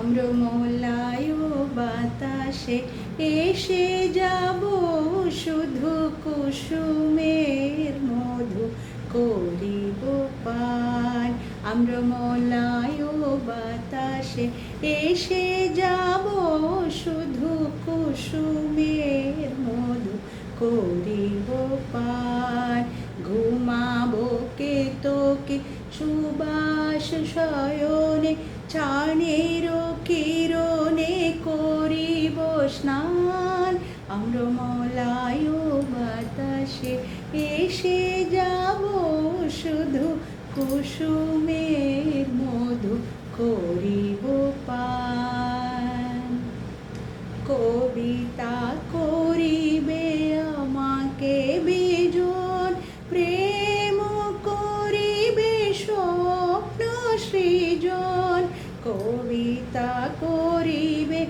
আম্রমলায় বাতাসে এসে যাব শুধু কুসুমের মধু করিব পান। আম্রমলায় বাতাসে এসে যাব শুধু কুসুমের মধু করিব পান। ঘুমাবো কে তোকে সুবাস শয়নে চাঁদের কিরণে করিব স্নান। আম্রমলায় বাতাসে এসে যাব শুধু কুসুমের মধু করিব পান। কবিতা করিবে আমাকে বিজন, প্রেম করিবে স্বপ্ন সৃজন। কবিতা করিবে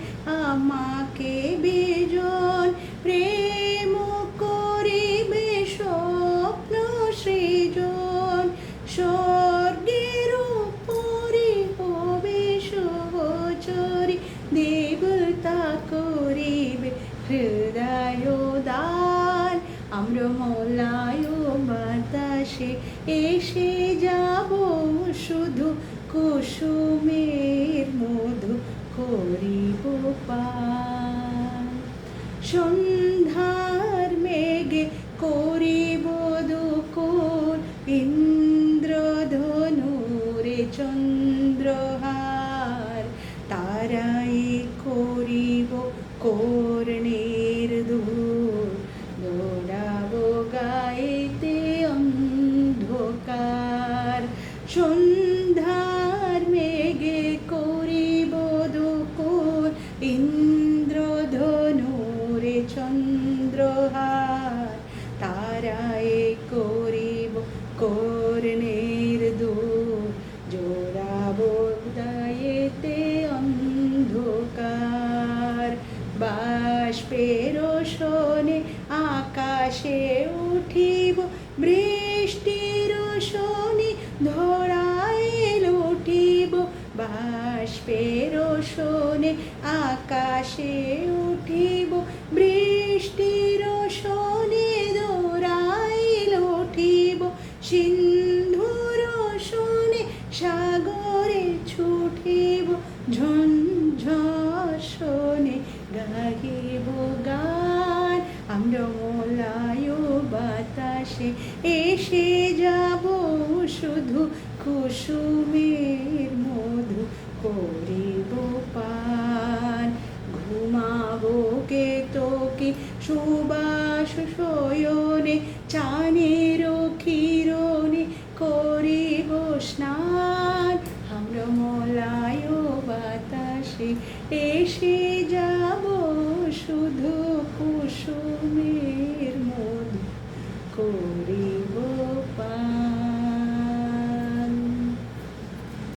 আমাকে বিজন, প্রেম করিবে স্বপ্ন সৃজন। স্বর্গের উপরে হবে সহচরী, দেবতা করিবে হৃদয় দান। আম্রমলায় বাতাসে এসে যাব শুধু কুসুমের মধু করিব পান। সন্ধ্যার মেঘে করিব দুকুল, ইন্দ্রধনুরে চন্দ্রহার। তারাই করিব কর্ণের দুল, দৌড়াবো গাইতে অন্ধকার। সন্ধ্যার মেঘে করিব দুকুল, ইন্দ্রধনুরে চন্দ্রহার। তারাই করিব কর্ণের দুল, জোড়াবো গাইতে অন্ধকার। বাষ্পের শোনে আকাশে উঠিব, বৃষ্টির শোনে ধরায় লুটিব। বাষ্পের শোনে আকাশে উঠিব, বৃষ্টির শোনে ধরায় লুটিব। সিন্ধুর শোনে সাগরে ছুটিব, ঝঞ্ঝার শোনে গাহিব গান। আম্রমলায় বাতাসে এসে যাব শুধু কুসুমের মধু করিব পান। ঘুমাবো কে তোকে সুবাস শয়নে চাঁদের কিরণে